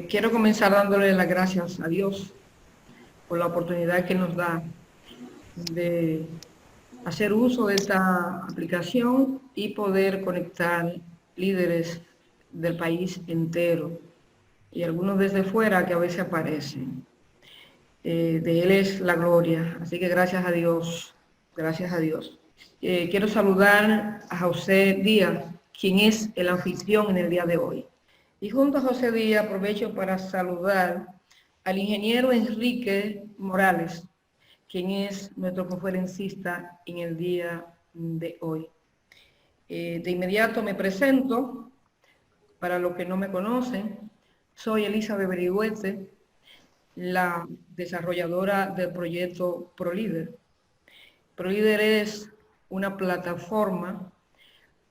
Quiero comenzar dándole las gracias a Dios por la oportunidad que nos da de hacer uso de esta aplicación y poder conectar líderes del país entero y algunos desde fuera que a veces aparecen. De Él es la gloria, así que gracias a Dios, gracias a Dios. Quiero saludar a José Díaz, quien es el anfitrión en el día de hoy. Y junto a José Díaz aprovecho para saludar al ingeniero Enrique Morales, quien es nuestro conferencista en el día de hoy. De inmediato me presento, para los que no me conocen, soy Elizabeth Berigüete, la desarrolladora del proyecto ProLíder. ProLíder es una plataforma,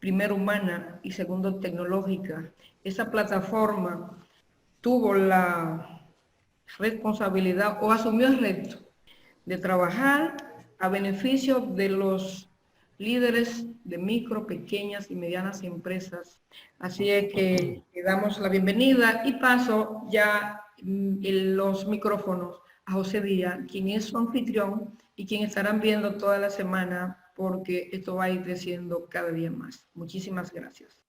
primero humana y segundo tecnológica. Esa plataforma tuvo la responsabilidad o asumió el reto de trabajar a beneficio de los líderes de micro, pequeñas y medianas empresas. Así es que le damos la bienvenida y paso ya los micrófonos a José Díaz, quien es su anfitrión y quien estarán viendo toda la semana porque esto va a ir creciendo cada día más. Muchísimas gracias.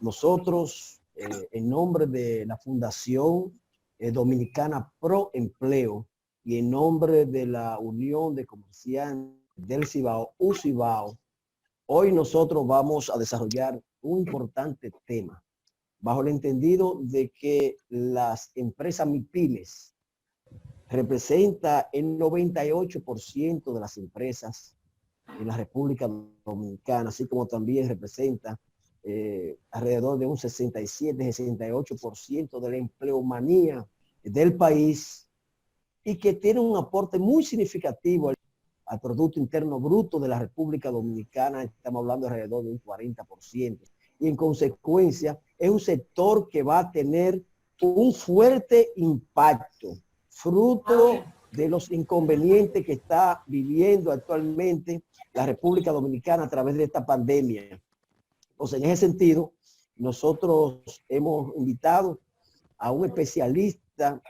Nosotros, en nombre de la Fundación Dominicana Pro Empleo y en nombre de la Unión de Comerciantes del Cibao, UCIBAO, hoy nosotros vamos a desarrollar un importante tema, bajo el entendido de que las empresas MIPYMES representa el 98% de las empresas en la República Dominicana, así como también representa alrededor de un 67-68% de la empleomanía del país y que tiene un aporte muy significativo al Producto Interno Bruto de la República Dominicana. Estamos hablando de alrededor de un 40%. Y en consecuencia es un sector que va a tener un fuerte impacto, fruto de los inconvenientes que está viviendo actualmente la República Dominicana a través de esta pandemia. Entonces, en ese sentido, nosotros hemos invitado a un especialista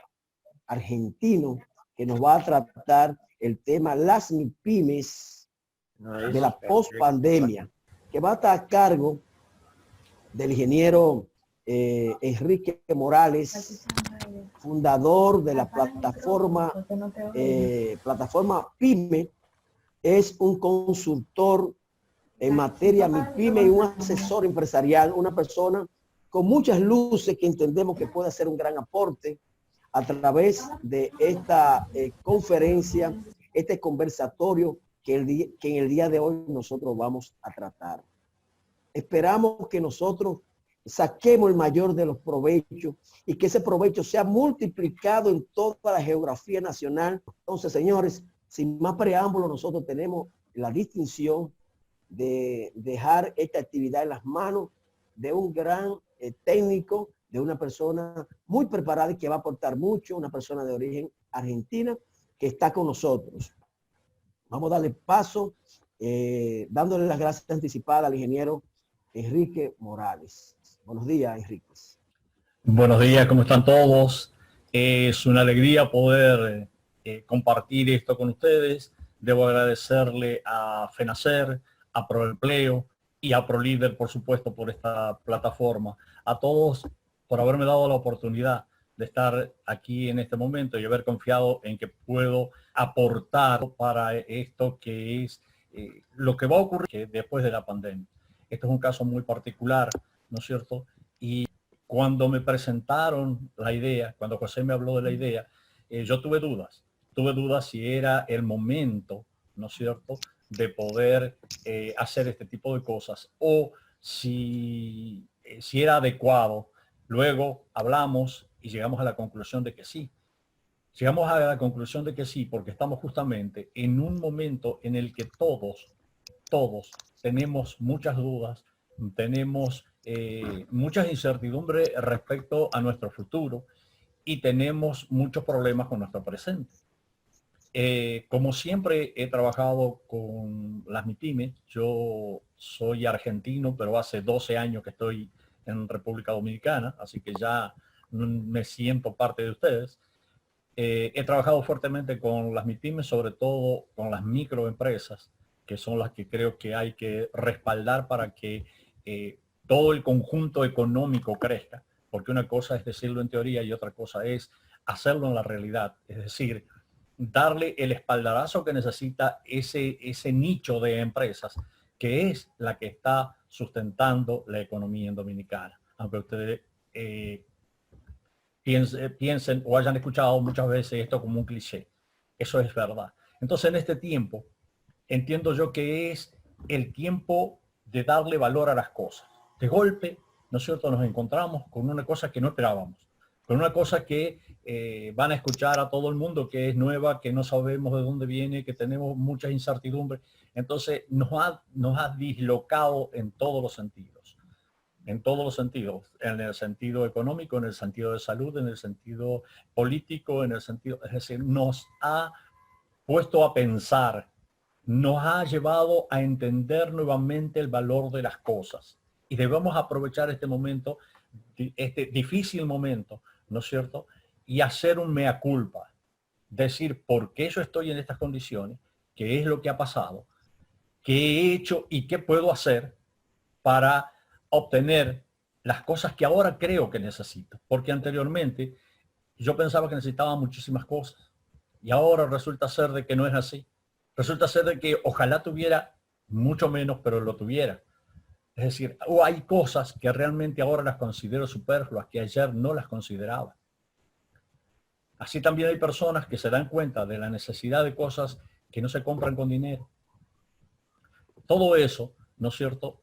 argentino que nos va a tratar el tema las MIPYMES de la pospandemia, que va a estar a cargo del ingeniero Enrique Morales, fundador de la plataforma PYME. Es un consultor en materia MIPYME y un asesor empresarial, una persona con muchas luces que entendemos que puede hacer un gran aporte a través de esta conferencia, este conversatorio que en el día de hoy nosotros vamos a tratar. Esperamos que nosotros saquemos el mayor de los provechos y que ese provecho sea multiplicado en toda la geografía nacional. Entonces, señores, sin más preámbulo, nosotros tenemos la distinción de dejar esta actividad en las manos de un gran técnico, de una persona muy preparada y que va a aportar mucho, una persona de origen argentina que está con nosotros. Vamos a darle paso, dándole las gracias anticipadas al ingeniero Enrique Morales. Buenos días, Enrique. Buenos días, ¿cómo están todos? Es una alegría poder compartir esto con ustedes. Debo agradecerle a FENACER, a ProEmpleo y a ProLíder, por supuesto, por esta plataforma. A todos por haberme dado la oportunidad de estar aquí en este momento y haber confiado en que puedo aportar para esto que es lo que va a ocurrir después de la pandemia. Esto es un caso muy particular, ¿no es cierto? Y cuando me presentaron la idea, cuando José me habló de la idea, yo tuve dudas si era el momento, ¿no es cierto?, de poder hacer este tipo de cosas o si era adecuado. Luego hablamos y llegamos a la conclusión de que sí. Llegamos a la conclusión de que sí, porque estamos justamente en un momento en el que todos tenemos muchas dudas, tenemos muchas incertidumbres respecto a nuestro futuro y tenemos muchos problemas con nuestro presente. Como siempre he trabajado con las MIPYMES, yo soy argentino, pero hace 12 años que estoy en República Dominicana, así que ya me siento parte de ustedes. He trabajado fuertemente con las MIPYMES, sobre todo con las microempresas, que son las que creo que hay que respaldar para que todo el conjunto económico crezca, porque una cosa es decirlo en teoría y otra cosa es hacerlo en la realidad, es decir, darle el espaldarazo que necesita ese nicho de empresas, que es la que está sustentando la economía en Dominicana. Aunque ustedes piensen o hayan escuchado muchas veces esto como un cliché. Eso es verdad. Entonces, en este tiempo, entiendo yo que es el tiempo de darle valor a las cosas. De golpe, ¿no es cierto?, nos encontramos con una cosa que no esperábamos, con una cosa que van a escuchar a todo el mundo, que es nueva, que no sabemos de dónde viene, que tenemos muchas incertidumbres. Entonces, nos ha dislocado en todos los sentidos. En todos los sentidos, en el sentido económico, en el sentido de salud, en el sentido político, en el sentido, es decir, nos ha puesto a pensar, nos ha llevado a entender nuevamente el valor de las cosas. Y debemos aprovechar este momento, este difícil momento, ¿no es cierto? Y hacer un mea culpa. Decir por qué yo estoy en estas condiciones, qué es lo que ha pasado, qué he hecho y qué puedo hacer para obtener las cosas que ahora creo que necesito. Porque anteriormente yo pensaba que necesitaba muchísimas cosas. Y ahora resulta ser de que no es así. Resulta ser de que ojalá tuviera mucho menos, pero lo tuviera. Es decir, hay cosas que realmente ahora las considero superfluas, que ayer no las consideraba. Así también hay personas que se dan cuenta de la necesidad de cosas que no se compran con dinero. Todo eso, ¿no es cierto?,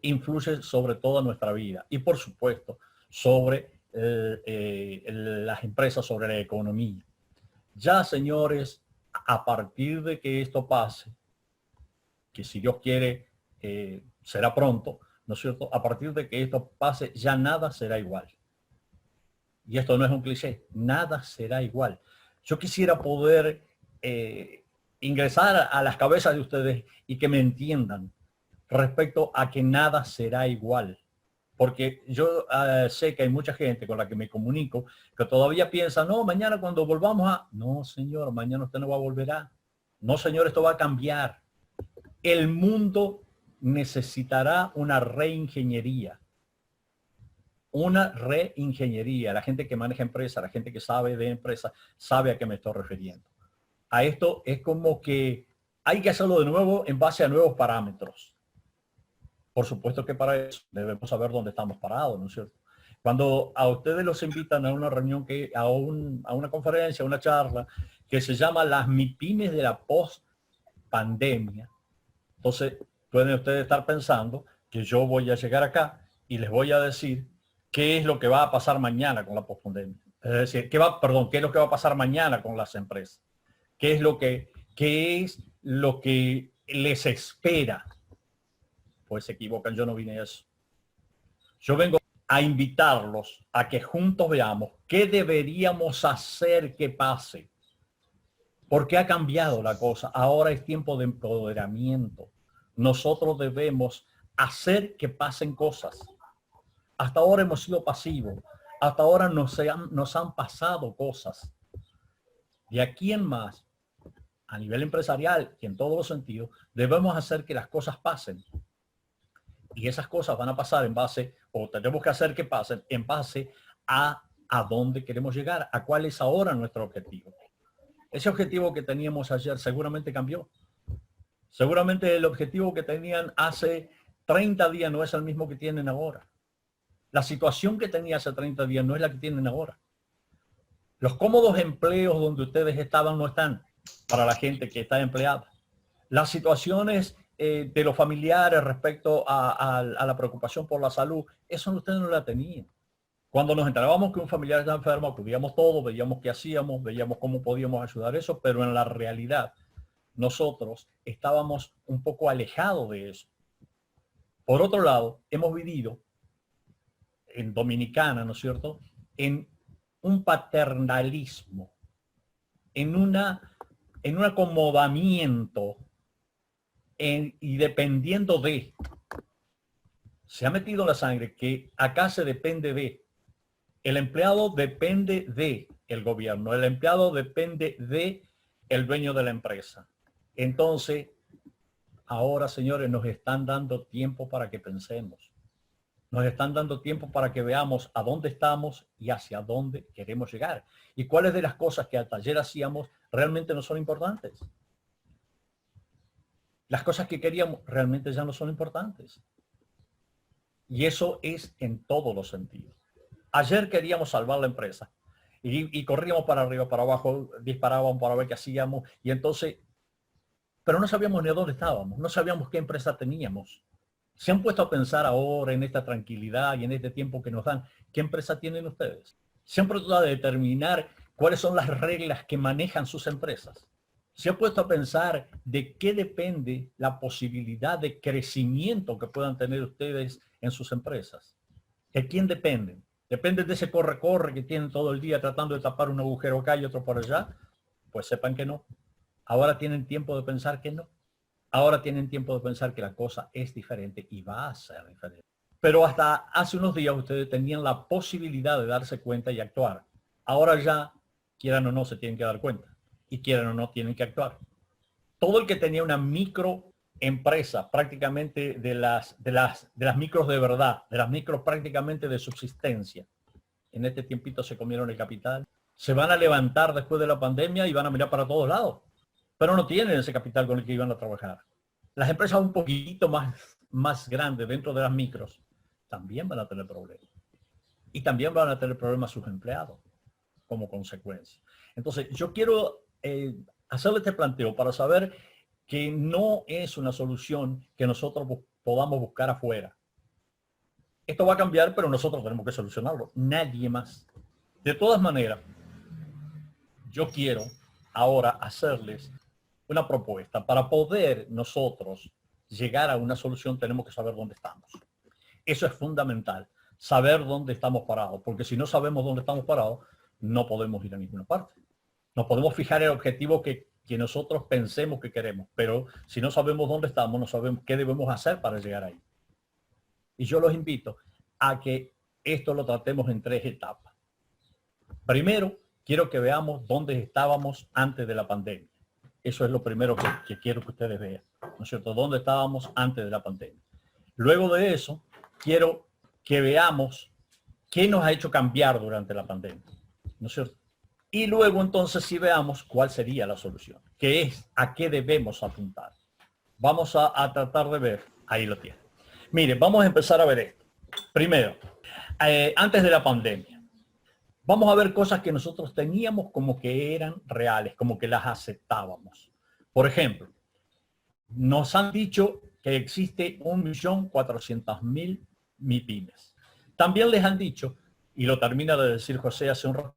influye sobre toda nuestra vida y, por supuesto, sobre las empresas, sobre la economía. Ya, señores, a partir de que esto pase, que si Dios quiere será pronto, ¿no es cierto? A partir de que esto pase, ya nada será igual. Y esto no es un cliché, nada será igual. Yo quisiera poder ingresar a las cabezas de ustedes y que me entiendan respecto a que nada será igual. Porque yo sé que hay mucha gente con la que me comunico que todavía piensa, no, mañana cuando volvamos a... No, señor, mañana usted no va a volver a... No, señor, esto va a cambiar. El mundo necesitará una reingeniería. Una reingeniería. La gente que maneja empresas, la gente que sabe de empresas, sabe a qué me estoy refiriendo. A esto es como que hay que hacerlo de nuevo en base a nuevos parámetros. Por supuesto que para eso debemos saber dónde estamos parados, ¿no es cierto? Cuando a ustedes los invitan a una reunión, a una conferencia, a una charla, que se llama las MIPYMES de la post-pandemia, entonces pueden ustedes estar pensando que yo voy a llegar acá y les voy a decir qué es lo que va a pasar mañana con la post-pandemia. Es decir, qué es lo que va a pasar mañana con las empresas. Qué es lo que les espera. Pues se equivocan, yo no vine a eso. Yo vengo a invitarlos a que juntos veamos qué deberíamos hacer que pase. Porque ha cambiado la cosa. Ahora es tiempo de empoderamiento. Nosotros debemos hacer que pasen cosas. Hasta ahora hemos sido pasivos. Hasta ahora nos han pasado cosas. De aquí en más, a nivel empresarial y en todos los sentidos, debemos hacer que las cosas pasen. Y esas cosas van a pasar en base, o tenemos que hacer que pasen en base a dónde queremos llegar, a cuál es ahora nuestro objetivo. Ese objetivo que teníamos ayer seguramente cambió. Seguramente el objetivo que tenían hace 30 días no es el mismo que tienen ahora. La situación que tenía hace 30 días no es la que tienen ahora. Los cómodos empleos donde ustedes estaban no están para la gente que está empleada. Las situaciones de los familiares respecto a la preocupación por la salud, eso ustedes no la tenían. Cuando nos enterábamos que un familiar estaba enfermo, acudíamos todo, veíamos qué hacíamos, veíamos cómo podíamos ayudar eso, pero en la realidad nosotros estábamos un poco alejados de eso. Por otro lado, hemos vivido en Dominicana, ¿no es cierto?, en un paternalismo, en un acomodamiento y dependiendo de, se ha metido en la sangre que acá se depende de, El empleado depende de el gobierno, el empleado depende de el dueño de la empresa. Entonces, ahora, señores, nos están dando tiempo para que pensemos. Nos están dando tiempo para que veamos a dónde estamos y hacia dónde queremos llegar. Y cuáles de las cosas que hasta ayer hacíamos realmente no son importantes. Las cosas que queríamos realmente ya no son importantes. Y eso es en todos los sentidos. Ayer queríamos salvar la empresa y corríamos para arriba, para abajo, disparábamos para ver qué hacíamos. Y entonces, pero no sabíamos ni a dónde estábamos, no sabíamos qué empresa teníamos. ¿Se han puesto a pensar ahora en esta tranquilidad y en este tiempo que nos dan, qué empresa tienen ustedes? ¿Se han puesto a determinar cuáles son las reglas que manejan sus empresas? ¿Se han puesto a pensar de qué depende la posibilidad de crecimiento que puedan tener ustedes en sus empresas? ¿De quién dependen? ¿Dependen de ese corre-corre que tienen todo el día tratando de tapar un agujero acá y otro por allá? Pues sepan que no. Ahora tienen tiempo de pensar que no. Ahora tienen tiempo de pensar que la cosa es diferente y va a ser diferente. Pero hasta hace unos días ustedes tenían la posibilidad de darse cuenta y actuar. Ahora ya, quieran o no, se tienen que dar cuenta. Y quieran o no, tienen que actuar. Todo el que tenía una microempresa, prácticamente de las micros de verdad, de las micros prácticamente de subsistencia, en este tiempito se comieron el capital. Se van a levantar después de la pandemia y van a mirar para todos lados. Pero no tienen ese capital con el que iban a trabajar. Las empresas un poquito más grandes dentro de las micros también van a tener problemas. Y también van a tener problemas sus empleados como consecuencia. Entonces, yo quiero hacerle este planteo para saber que no es una solución que nosotros podamos buscar afuera. Esto va a cambiar, pero nosotros tenemos que solucionarlo. Nadie más. De todas maneras, yo quiero ahora hacerles una propuesta. Para poder nosotros llegar a una solución tenemos que saber dónde estamos. Eso es fundamental, saber dónde estamos parados, porque si no sabemos dónde estamos parados, no podemos ir a ninguna parte. Nos podemos fijar el objetivo que nosotros pensemos que queremos, pero si no sabemos dónde estamos, no sabemos qué debemos hacer para llegar ahí. Y yo los invito a que esto lo tratemos en 3 etapas. Primero, quiero que veamos dónde estábamos antes de la pandemia. Eso es lo primero que quiero que ustedes vean, ¿no es cierto? ¿Dónde estábamos antes de la pandemia? Luego de eso, quiero que veamos qué nos ha hecho cambiar durante la pandemia, ¿no es cierto? Y luego entonces sí veamos cuál sería la solución, que es a qué debemos apuntar. Vamos a tratar de ver, ahí lo tienen. Mire, vamos a empezar a ver esto. Primero, antes de la pandemia. Vamos a ver cosas que nosotros teníamos como que eran reales, como que las aceptábamos. Por ejemplo, nos han dicho que existe 1.400.000 MIPYMES. También les han dicho, y lo termina de decir José hace un rato,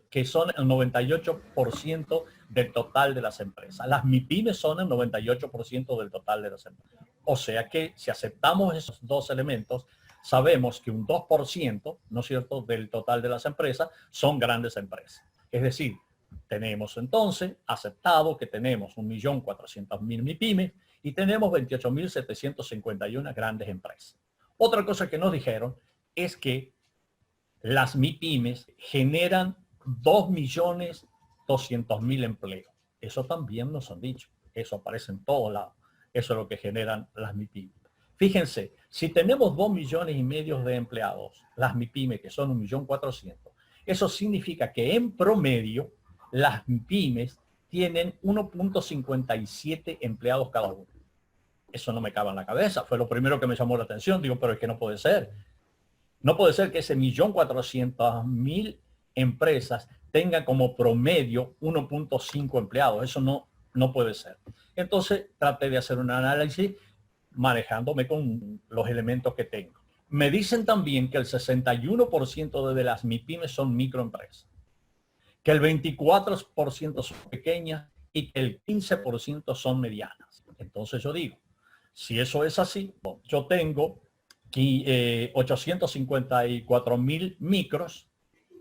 que son el 98% del total de las empresas. Las MIPYMES son el 98% del total de las empresas. O sea que si aceptamos esos dos elementos, sabemos que un 2%, ¿no es cierto?, del total de las empresas son grandes empresas. Es decir, tenemos entonces aceptado que tenemos 1.400.000 MIPYMES y tenemos 28.751 grandes empresas. Otra cosa que nos dijeron es que las MIPYMES generan 2.200.000 empleos. Eso también nos han dicho. Eso aparece en todos lados. Eso es lo que generan las MIPYMES. Fíjense, si tenemos 2,5 millones de empleados, las MIPYMES, que son 1.400.000, eso significa que en promedio las MIPYMES tienen 1.57 empleados cada uno. Eso no me cabe en la cabeza. Fue lo primero que me llamó la atención. Digo, pero es que no puede ser. No puede ser que ese 1.400.000 empresas tengan como promedio 1.5 empleados. Eso no puede ser. Entonces traté de hacer un análisis manejándome con los elementos que tengo. Me dicen también que el 61% de las MIPYMES son microempresas, que el 24% son pequeñas y que el 15% son medianas. Entonces yo digo, si eso es así, yo tengo 854.000 micros,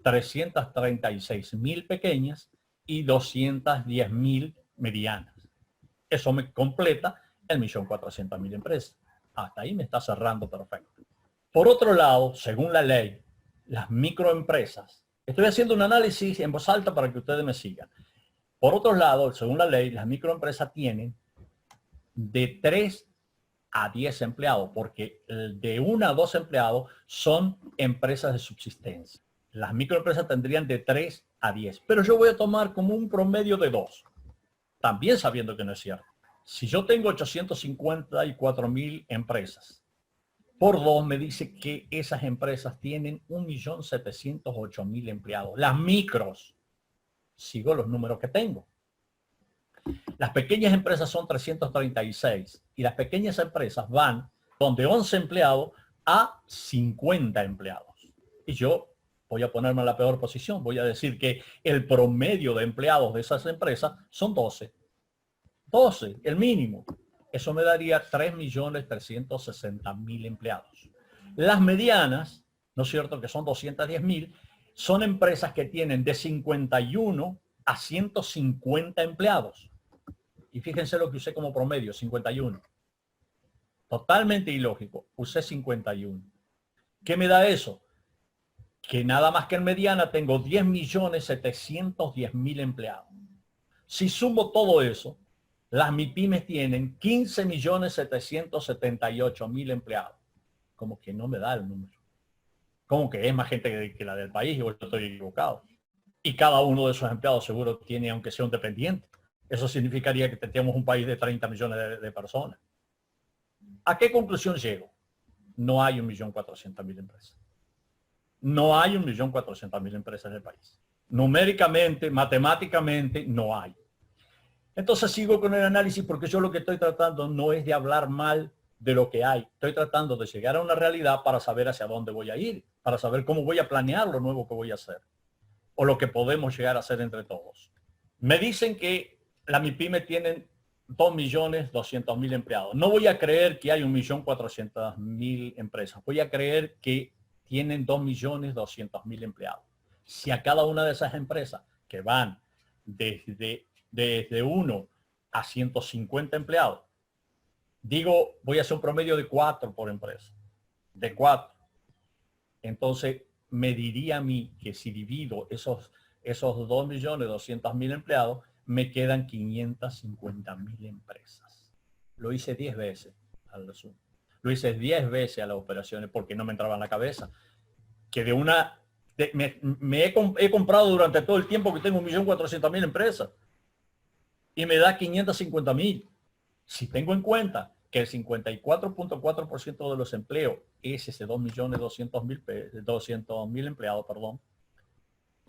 336.000 pequeñas y 210.000 medianas. Eso me completa el 1.400.000 empresas. Hasta ahí me está cerrando perfecto. Por otro lado, según la ley las microempresas. Estoy haciendo un análisis en voz alta para que ustedes me sigan. Por otro lado, según la ley, las microempresas tienen de 3 a 10 empleados, porque de 1 a 2 empleados son empresas de subsistencia. Las microempresas tendrían de 3 a 10, pero yo voy a tomar como un promedio de 2, también sabiendo que no es cierto. Si yo tengo 854,000 empresas, por 2 me dice que esas empresas tienen 1.708.000 empleados. Las micros, sigo los números que tengo. Las pequeñas empresas son 336 y las pequeñas empresas van de 11 empleados a 50 empleados. Y yo voy a ponerme en la peor posición. Voy a decir que el promedio de empleados de esas empresas son 12. 12, el mínimo. Eso me daría 3.360.000 empleados. Las medianas, ¿no es cierto?, que son 210.000, son empresas que tienen de 51 a 150 empleados. Y fíjense lo que usé como promedio, 51. Totalmente ilógico. Usé 51. ¿Qué me da eso? Que nada más que en mediana tengo 10.710.000 empleados. Si sumo todo eso, las MIPYMES tienen 15.778.000 empleados. Como que no me da el número. Como que es más gente que la del país, yo estoy equivocado. Y cada uno de esos empleados seguro tiene, aunque sea un dependiente. Eso significaría que tenemos un país de 30 millones de personas. ¿A qué conclusión llego? No hay 1.400.000 empresas. No hay 1.400.000 empresas en el país. Numéricamente, matemáticamente, no hay. Entonces sigo con el análisis porque yo lo que estoy tratando no es de hablar mal de lo que hay. Estoy tratando de llegar a una realidad para saber hacia dónde voy a ir, para saber cómo voy a planear lo nuevo que voy a hacer o lo que podemos llegar a hacer entre todos. Me dicen que la MIPYME tienen 2.200.000 empleados. No voy a creer que hay 1.400.000 empresas. Voy a creer que tienen 2.200.000 empleados. Si a cada una de esas empresas que van desde 1 a 150 empleados, digo, voy a hacer un promedio de 4 por empresa. De 4. Entonces, me diría a mí que si divido esos 2.200.000 empleados, me quedan 550.000 empresas. Lo hice 10 veces al resumen. Lo hice 10 veces a las operaciones porque no me entraba en la cabeza. Que de una... he comprado durante todo el tiempo que tengo 1.400.000 empresas. Y me da 550.000. Si tengo en cuenta que el 54.4% de los empleos es ese 2.200.000 empleados, perdón,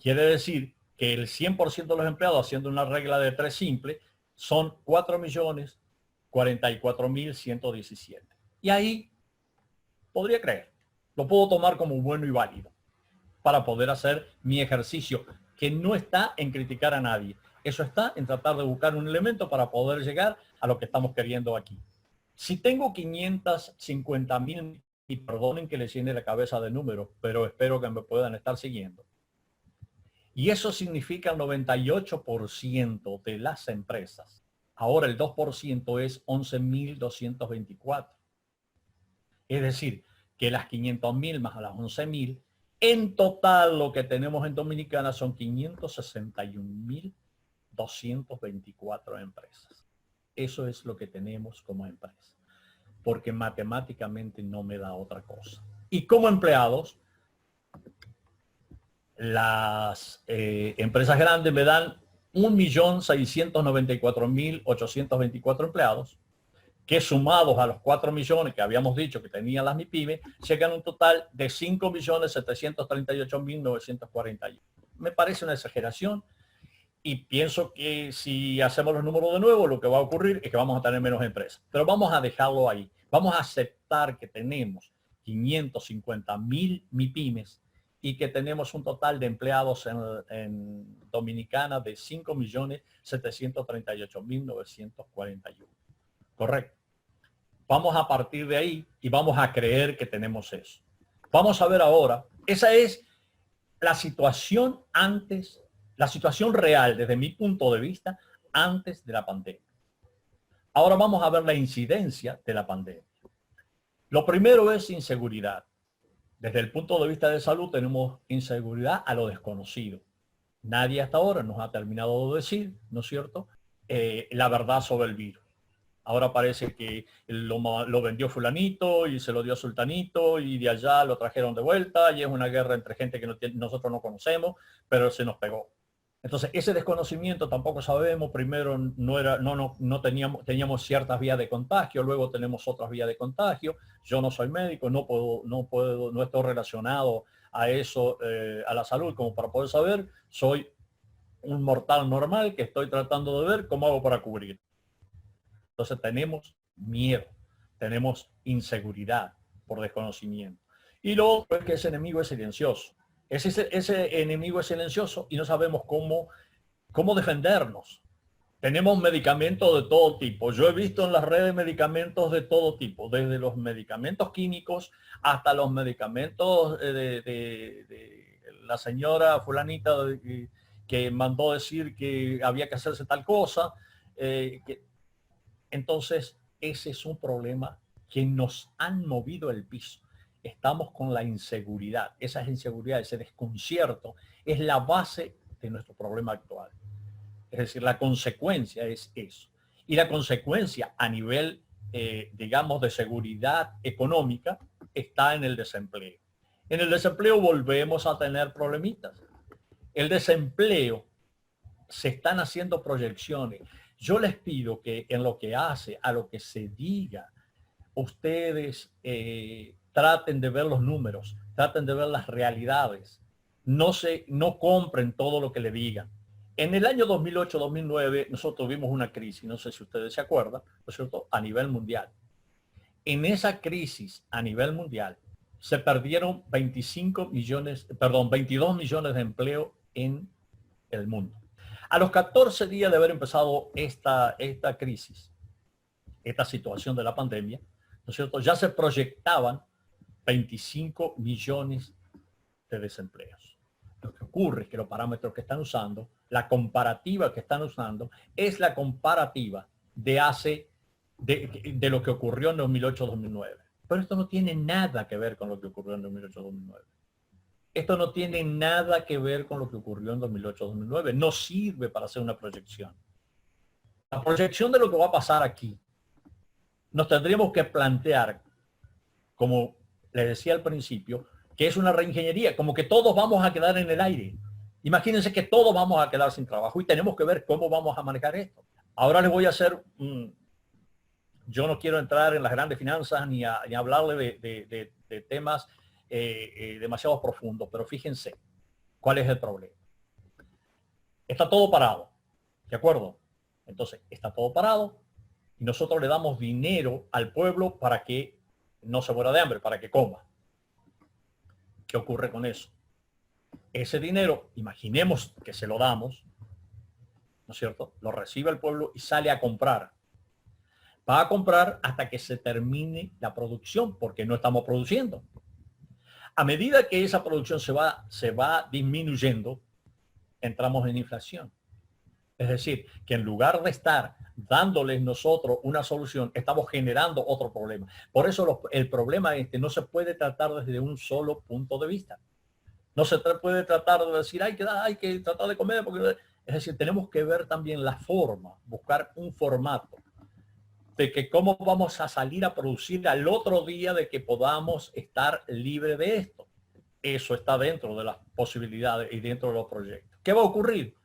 quiere decir que el 100% de los empleados, haciendo una regla de 3 simple, son 4.044.117. Y ahí podría creer, lo puedo tomar como bueno y válido para poder hacer mi ejercicio, que no está en criticar a nadie. Eso está en tratar de buscar un elemento para poder llegar a lo que estamos queriendo aquí. Si tengo 550.000, y perdonen que les llene la cabeza de números, pero espero que me puedan estar siguiendo. Y eso significa el 98% de las empresas. Ahora el 2% es 11.224. Es decir, que las 500.000 más las 11.000, en total lo que tenemos en Dominicana son 561.224 empresas. Eso es lo que tenemos como empresa. Porque matemáticamente no me da otra cosa. Y como empleados, las empresas grandes me dan 1.694.824 empleados, que sumados a los 4 millones que habíamos dicho que tenían las MIPYME, llegan a un total de 5.738.941. Me parece una exageración y pienso que si hacemos los números de nuevo, lo que va a ocurrir es que vamos a tener menos empresas. Pero vamos a dejarlo ahí. Vamos a aceptar que tenemos 550.000 MIPYMES y que tenemos un total de empleados en Dominicana de 5.738.941. Correcto. Vamos a partir de ahí y vamos a creer que tenemos eso. Vamos a ver ahora, esa es la situación antes, la situación real desde mi punto de vista antes de la pandemia. Ahora vamos a ver la incidencia de la pandemia. Lo primero es inseguridad. Desde el punto de vista de salud tenemos inseguridad a lo desconocido. Nadie hasta ahora nos ha terminado de decir, ¿no es cierto?, la verdad sobre el virus. Ahora parece que lo vendió fulanito y se lo dio a sultanito y de allá lo trajeron de vuelta y es una guerra entre gente que nosotros no conocemos, pero se nos pegó. Entonces, ese desconocimiento tampoco sabemos. Primero no teníamos ciertas vías de contagio, luego tenemos otras vías de contagio. Yo no soy médico, no estoy relacionado a eso, a la salud, como para poder saber. Soy un mortal normal que estoy tratando de ver cómo hago para cubrir. Entonces tenemos miedo, tenemos inseguridad por desconocimiento. Y lo otro es que ese enemigo es silencioso. Ese enemigo es silencioso y no sabemos cómo defendernos. Tenemos medicamentos de todo tipo. Yo he visto en las redes medicamentos de todo tipo, desde los medicamentos químicos hasta los medicamentos de la señora fulanita que mandó decir que había que hacerse tal cosa. Entonces, ese es un problema que nos han movido el piso. Estamos con la inseguridad. Esa inseguridad, ese desconcierto, es la base de nuestro problema actual. Es decir, la consecuencia es eso. Y la consecuencia a nivel, digamos, de seguridad económica está en el desempleo. En el desempleo volvemos a tener problemitas. El desempleo, se están haciendo proyecciones. Yo les pido que en lo que hace a lo que se diga, ustedes traten de ver los números, traten de ver las realidades. No compren todo lo que le digan. En el año 2008-2009 nosotros tuvimos una crisis, no sé si ustedes se acuerdan, ¿no es cierto?, a nivel mundial. En esa crisis a nivel mundial se perdieron 22 millones de empleo en el mundo. A los 14 días de haber empezado esta crisis, esta situación de la pandemia, ¿no es cierto?, ya se proyectaban 25 millones de desempleos. Lo que ocurre es que los parámetros que están usando, la comparativa que están usando, es la comparativa de lo que ocurrió en 2008-2009. Pero esto no tiene nada que ver con lo que ocurrió en 2008-2009. Esto no tiene nada que ver con lo que ocurrió en 2008-2009. No sirve para hacer una proyección. La proyección de lo que va a pasar aquí, nos tendríamos que plantear, como les decía al principio, que es una reingeniería, como que todos vamos a quedar en el aire. Imagínense que todos vamos a quedar sin trabajo y tenemos que ver cómo vamos a manejar esto. Ahora les voy a hacer, yo no quiero entrar en las grandes finanzas ni hablarle de temas demasiado profundos, pero fíjense cuál es el problema. Está todo parado, ¿de acuerdo? Entonces, está todo parado y nosotros le damos dinero al pueblo para que no se muera de hambre, para que coma. ¿Qué ocurre con eso? Ese dinero, imaginemos que se lo damos, ¿no es cierto?, lo recibe el pueblo y sale a comprar. Va a comprar hasta que se termine la producción, porque no estamos produciendo. A medida que esa producción se va disminuyendo, entramos en inflación. Es decir, que en lugar de estar dándoles nosotros una solución, estamos generando otro problema. Por eso el problema no se puede tratar desde un solo punto de vista. No se puede tratar de decir, hay que tratar de comer. Es decir, tenemos que ver también la forma, buscar un formato de que cómo vamos a salir a producir al otro día de que podamos estar libre de esto. Eso está dentro de las posibilidades y dentro de los proyectos. ¿Qué va a ocurrir?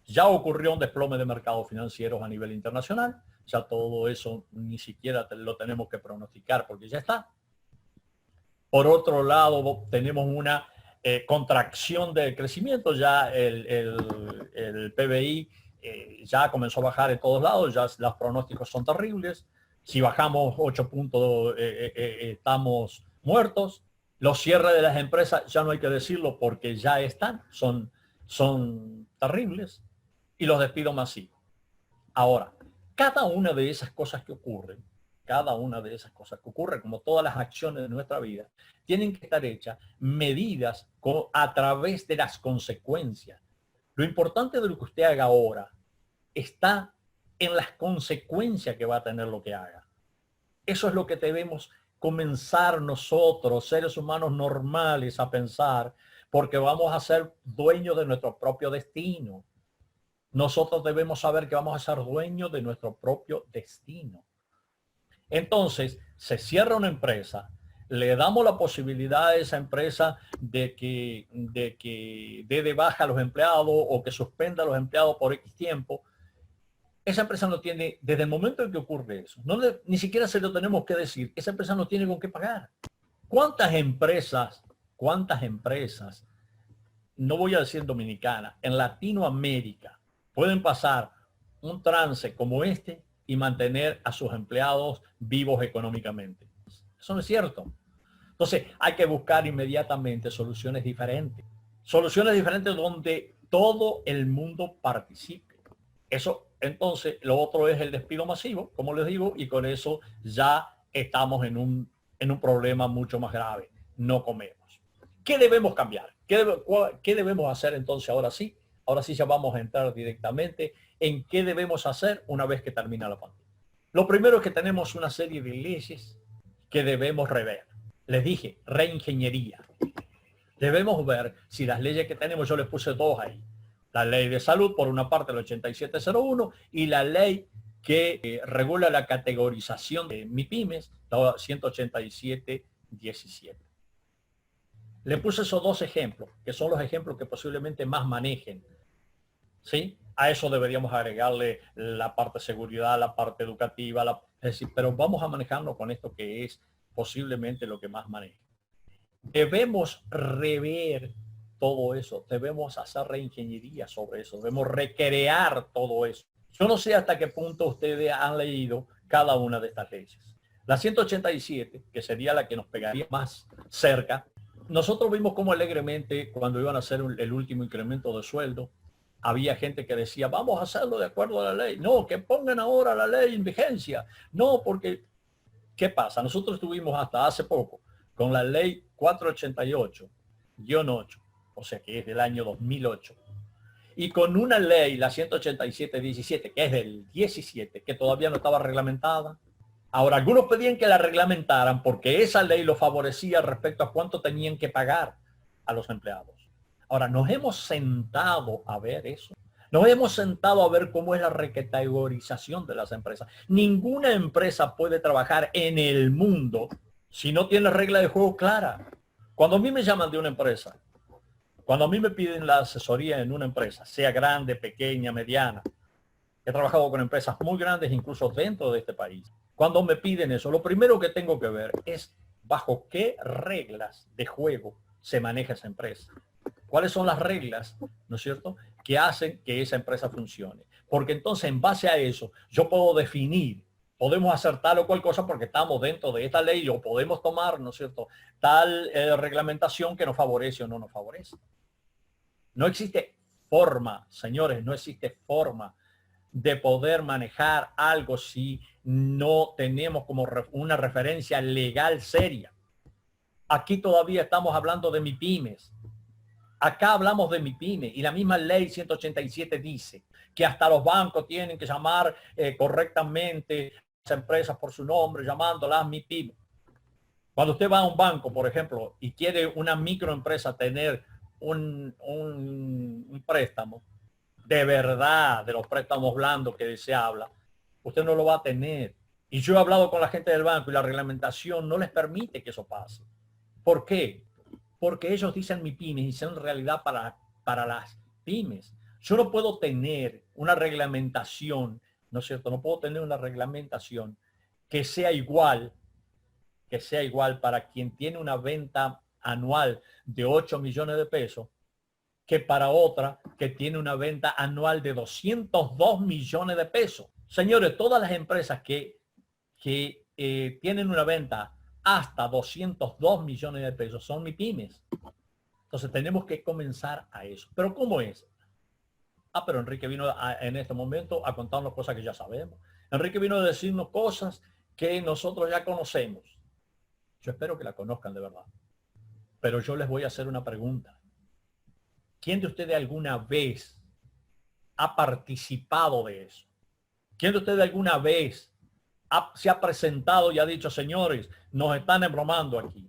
Ya ocurrió un desplome de mercados financieros a nivel internacional. Ya todo eso ni siquiera lo tenemos que pronosticar porque ya está. Por otro lado, tenemos una contracción del crecimiento. Ya el PBI ya comenzó a bajar en todos lados, ya los pronósticos son terribles. Si bajamos 8 puntos, estamos muertos. Los cierres de las empresas, ya no hay que decirlo porque ya están, son terribles. Y los despidos masivos. Ahora, cada una de esas cosas que ocurren, como todas las acciones de nuestra vida, tienen que estar hechas, medidas a través de las consecuencias. Lo importante de lo que usted haga ahora está en las consecuencias que va a tener lo que haga. Eso es lo que debemos comenzar nosotros, seres humanos normales, a pensar, porque vamos a ser dueños de nuestro propio destino. Nosotros debemos saber que vamos a ser dueños de nuestro propio destino. Entonces, se cierra una empresa, le damos la posibilidad a esa empresa de que dé de baja a los empleados o que suspenda a los empleados por X tiempo. Esa empresa no tiene, desde el momento en que ocurre eso, ni siquiera se lo tenemos que decir, esa empresa no tiene con qué pagar. ¿Cuántas empresas, no voy a decir dominicanas, en Latinoamérica pueden pasar un trance como este y mantener a sus empleados vivos económicamente? Eso no es cierto. Entonces hay que buscar inmediatamente soluciones diferentes donde todo el mundo participe. Eso, entonces, lo otro es el despido masivo, como les digo, y con eso ya estamos en un problema mucho más grave. No comemos. ¿Qué debemos cambiar? ¿Qué debemos hacer entonces ahora sí? Ahora sí ya vamos a entrar directamente en qué debemos hacer una vez que termina la pandemia. Lo primero es que tenemos una serie de leyes que debemos rever. Les dije, reingeniería. Debemos ver si las leyes que tenemos, yo les puse dos ahí. La ley de salud, por una parte, el 8701, y la ley que regula la categorización de MIPYMES, la 18717. Le puse esos dos ejemplos, que son los ejemplos que posiblemente más manejen. ¿Sí? A eso deberíamos agregarle la parte de seguridad, la parte educativa, es decir, pero vamos a manejarnos con esto que es posiblemente lo que más maneja. Debemos rever todo eso, debemos hacer reingeniería sobre eso, debemos recrear todo eso. Yo no sé hasta qué punto ustedes han leído cada una de estas leyes. La 187, que sería la que nos pegaría más cerca, nosotros vimos cómo alegremente cuando iban a hacer el último incremento de sueldo, había gente que decía, vamos a hacerlo de acuerdo a la ley. No, que pongan ahora la ley en vigencia. No, porque, ¿qué pasa? Nosotros estuvimos hasta hace poco con la ley 488-8, o sea que es del año 2008. Y con una ley, la 187-17, que es del 17, que todavía no estaba reglamentada. Ahora, algunos pedían que la reglamentaran porque esa ley lo favorecía respecto a cuánto tenían que pagar a los empleados. Ahora, nos hemos sentado a ver eso. Nos hemos sentado a ver cómo es la recategorización de las empresas. Ninguna empresa puede trabajar en el mundo si no tiene regla de juego clara. Cuando a mí me llaman de una empresa, cuando a mí me piden la asesoría en una empresa, sea grande, pequeña, mediana, he trabajado con empresas muy grandes, incluso dentro de este país. Cuando me piden eso, lo primero que tengo que ver es bajo qué reglas de juego se maneja esa empresa. ¿Cuáles son las reglas, no es cierto?, que hacen que esa empresa funcione? Porque entonces, en base a eso, yo puedo definir, podemos hacer tal o cual cosa porque estamos dentro de esta ley o podemos tomar, ¿no es cierto?, tal reglamentación que nos favorece o no nos favorece. No existe forma, señores, no existe forma de poder manejar algo si no tenemos como una referencia legal seria. Aquí todavía estamos hablando de MIPYMES. Acá hablamos de MIPYME y la misma ley 187 dice que hasta los bancos tienen que llamar correctamente a las empresas por su nombre, llamándolas MIPYME. Cuando usted va a un banco, por ejemplo, y quiere una microempresa tener un préstamo, de verdad, de los préstamos blandos que se habla, usted no lo va a tener. Y yo he hablado con la gente del banco y la reglamentación no les permite que eso pase. ¿Por qué? Porque ellos dicen MIPYMES y son en realidad para las pymes. Yo no puedo tener una reglamentación, ¿no es cierto? No puedo tener una reglamentación que sea igual para quien tiene una venta anual de 8 millones de pesos que para otra que tiene una venta anual de 202 millones de pesos. Señores, todas las empresas que tienen una venta hasta 202 millones de pesos son MIPYMES. Entonces tenemos que comenzar a eso. ¿Pero cómo es? Pero Enrique vino en este momento a contarnos cosas que ya sabemos. Enrique vino a decirnos cosas que nosotros ya conocemos. Yo espero que la conozcan de verdad. Pero yo les voy a hacer una pregunta. ¿Quién de ustedes alguna vez ha participado de eso? ¿Quién de ustedes alguna vez se ha presentado y ha dicho, señores, nos están embromando aquí.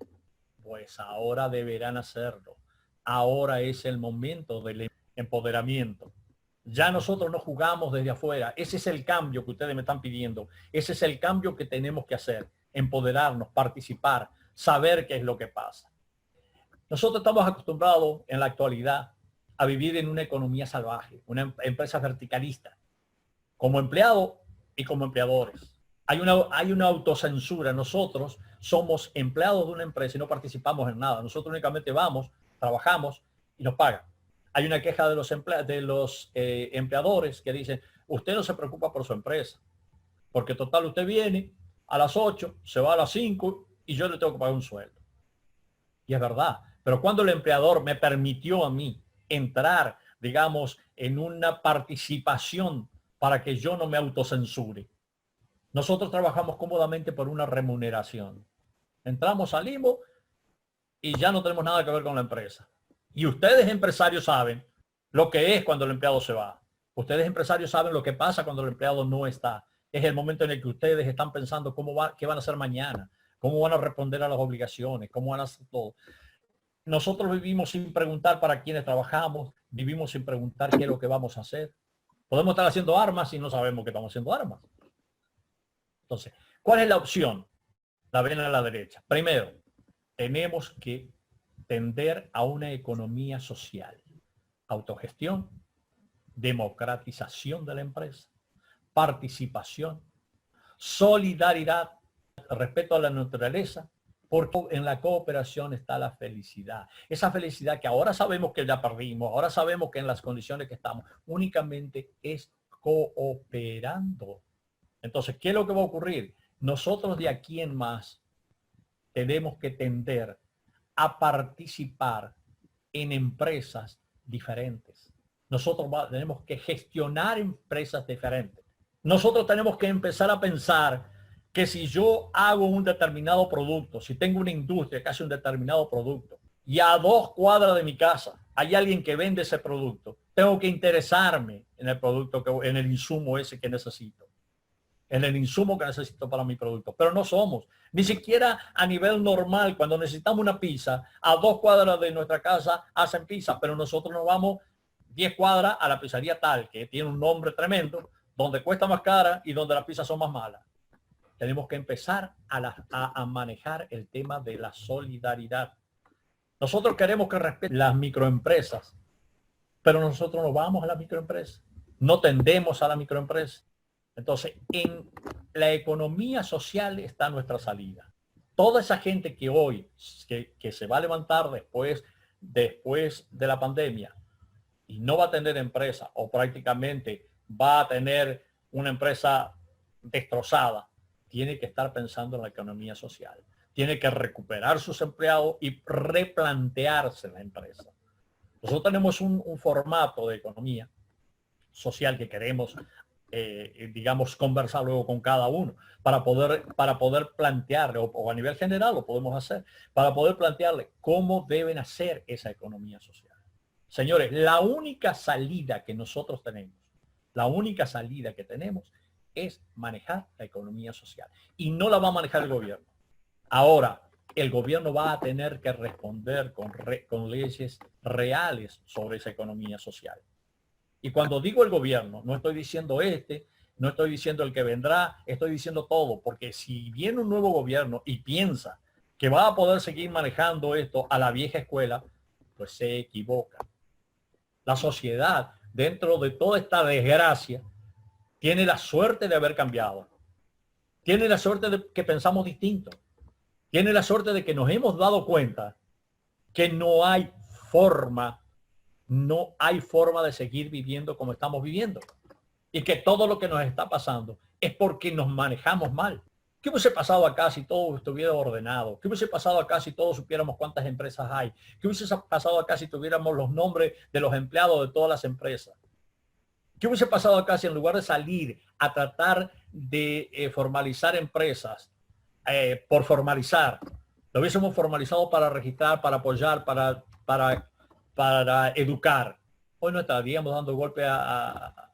Pues ahora deberán hacerlo. Ahora es el momento del empoderamiento. Ya nosotros no jugamos desde afuera. Ese es el cambio que ustedes me están pidiendo. Ese es el cambio que tenemos que hacer. Empoderarnos, participar, saber qué es lo que pasa. Nosotros estamos acostumbrados en la actualidad a vivir en una economía salvaje, una empresa verticalista, como empleado y como empleadores. Hay una autocensura. Nosotros somos empleados de una empresa y no participamos en nada. Nosotros únicamente vamos, trabajamos y nos pagan. Hay una queja de los empleadores que dicen, usted no se preocupa por su empresa, porque total usted viene a las 8, se va a las 5 y yo le tengo que pagar un sueldo. Y es verdad, pero cuando el empleador me permitió a mí entrar, digamos, en una participación para que yo no me autocensure, nosotros trabajamos cómodamente por una remuneración. Entramos, salimos y ya no tenemos nada que ver con la empresa. Y ustedes empresarios saben lo que es cuando el empleado se va. Ustedes empresarios saben lo que pasa cuando el empleado no está. Es el momento en el que ustedes están pensando qué van a hacer mañana, cómo van a responder a las obligaciones, cómo van a hacer todo. Nosotros vivimos sin preguntar para quiénes trabajamos, vivimos sin preguntar qué es lo que vamos a hacer. Podemos estar haciendo armas y no sabemos que estamos haciendo armas. Entonces, ¿cuál es la opción? La ven a la derecha. Primero, tenemos que tender a una economía social, autogestión, democratización de la empresa, participación, solidaridad, respeto a la naturaleza, porque en la cooperación está la felicidad. Esa felicidad que ahora sabemos que ya perdimos, ahora sabemos que en las condiciones que estamos, únicamente es cooperando. Entonces, ¿qué es lo que va a ocurrir? Nosotros de aquí en más tenemos que tender a participar en empresas diferentes. Nosotros tenemos que gestionar empresas diferentes. Nosotros tenemos que empezar a pensar que si yo hago un determinado producto, si tengo una industria que hace un determinado producto y a 2 cuadras de mi casa hay alguien que vende ese producto, tengo que interesarme en el producto, en el insumo ese que necesito, en el insumo que necesito para mi producto. Pero no somos, ni siquiera a nivel normal, cuando necesitamos una pizza, a 2 cuadras de nuestra casa hacen pizza, pero nosotros nos vamos 10 cuadras a la pizzería tal, que tiene un nombre tremendo, donde cuesta más cara y donde las pizzas son más malas. Tenemos que empezar a manejar el tema de la solidaridad. Nosotros queremos que respeten las microempresas, pero nosotros no vamos a la microempresa, no tendemos a la microempresa. Entonces, en la economía social está nuestra salida. Toda esa gente que hoy, que se va a levantar después de la pandemia y no va a tener empresa o prácticamente va a tener una empresa destrozada, tiene que estar pensando en la economía social. Tiene que recuperar sus empleados y replantearse la empresa. Nosotros tenemos un formato de economía social que queremos, digamos, conversar luego con cada uno para poder plantearle, o a nivel general lo podemos hacer, para poder plantearle cómo deben hacer esa economía social. Señores, la única salida que nosotros tenemos, es manejar la economía social. Y no la va a manejar el gobierno. Ahora, el gobierno va a tener que responder con leyes reales sobre esa economía social. Y cuando digo el gobierno, no estoy diciendo no estoy diciendo el que vendrá, estoy diciendo todo, porque si viene un nuevo gobierno y piensa que va a poder seguir manejando esto a la vieja escuela, pues se equivoca. La sociedad, dentro de toda esta desgracia, tiene la suerte de haber cambiado. Tiene la suerte de que pensamos distinto. Tiene la suerte de que nos hemos dado cuenta que no hay forma de seguir viviendo como estamos viviendo. Y que todo lo que nos está pasando es porque nos manejamos mal. ¿Qué hubiese pasado acá si todo estuviera ordenado? ¿Qué hubiese pasado acá si todos supiéramos cuántas empresas hay? ¿Qué hubiese pasado acá si tuviéramos los nombres de los empleados de todas las empresas? ¿Qué hubiese pasado acá si en lugar de salir a tratar de formalizar empresas por formalizar, lo hubiésemos formalizado para registrar, para apoyar, para educar? Hoy no estaríamos dando golpe a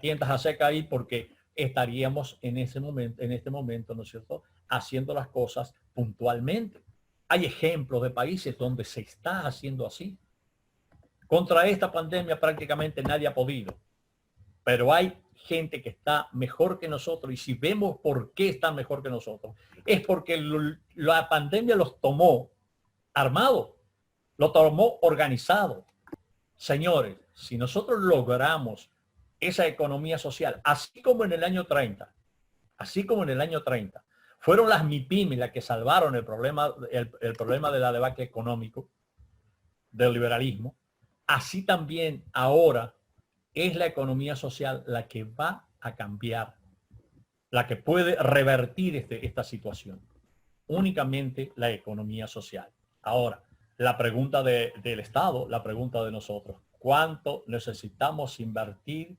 tiendas a seca ahí porque estaríamos en este momento, ¿no es cierto?, haciendo las cosas puntualmente. Hay ejemplos de países donde se está haciendo así. Contra esta pandemia prácticamente nadie ha podido, pero hay gente que está mejor que nosotros, y si vemos por qué están mejor que nosotros, es porque la pandemia los tomó armados, lo tomó organizado. Señores, si nosotros logramos esa economía social, así como en el año 30, fueron las MIPYME las que salvaron el problema de la debacle económico, del liberalismo, así también ahora es la economía social la que va a cambiar, la que puede revertir esta situación. Únicamente la economía social. Ahora, la pregunta del Estado, la pregunta de nosotros, ¿cuánto necesitamos invertir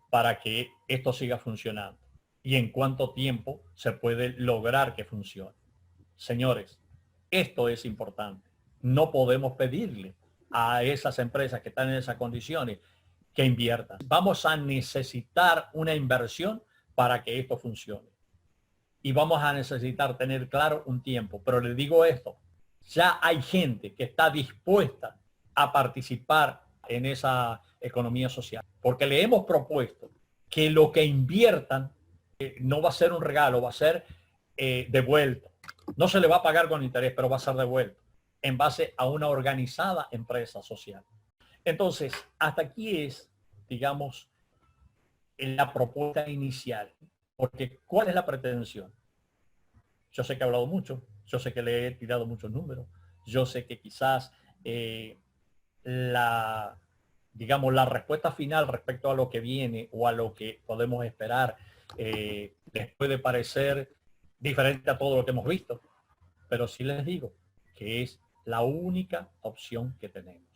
para que esto siga funcionando? ¿Y en cuánto tiempo se puede lograr que funcione? Señores, esto es importante. No podemos pedirle a esas empresas que están en esas condiciones que inviertan. Vamos a necesitar una inversión para que esto funcione. Y vamos a necesitar tener claro un tiempo. Pero les digo esto, ya hay gente que está dispuesta a participar en esa economía social. Porque le hemos propuesto que lo que inviertan no va a ser un regalo, va a ser devuelto. No se le va a pagar con interés, pero va a ser devuelto en base a una organizada empresa social. Entonces, hasta aquí es, digamos, la propuesta inicial. Porque, ¿cuál es la pretensión? Yo sé que he hablado mucho, yo sé que le he tirado muchos números, yo sé que quizás digamos, la respuesta final respecto a lo que viene o a lo que podemos esperar les puede parecer diferente a todo lo que hemos visto. Pero sí les digo que es la única opción que tenemos.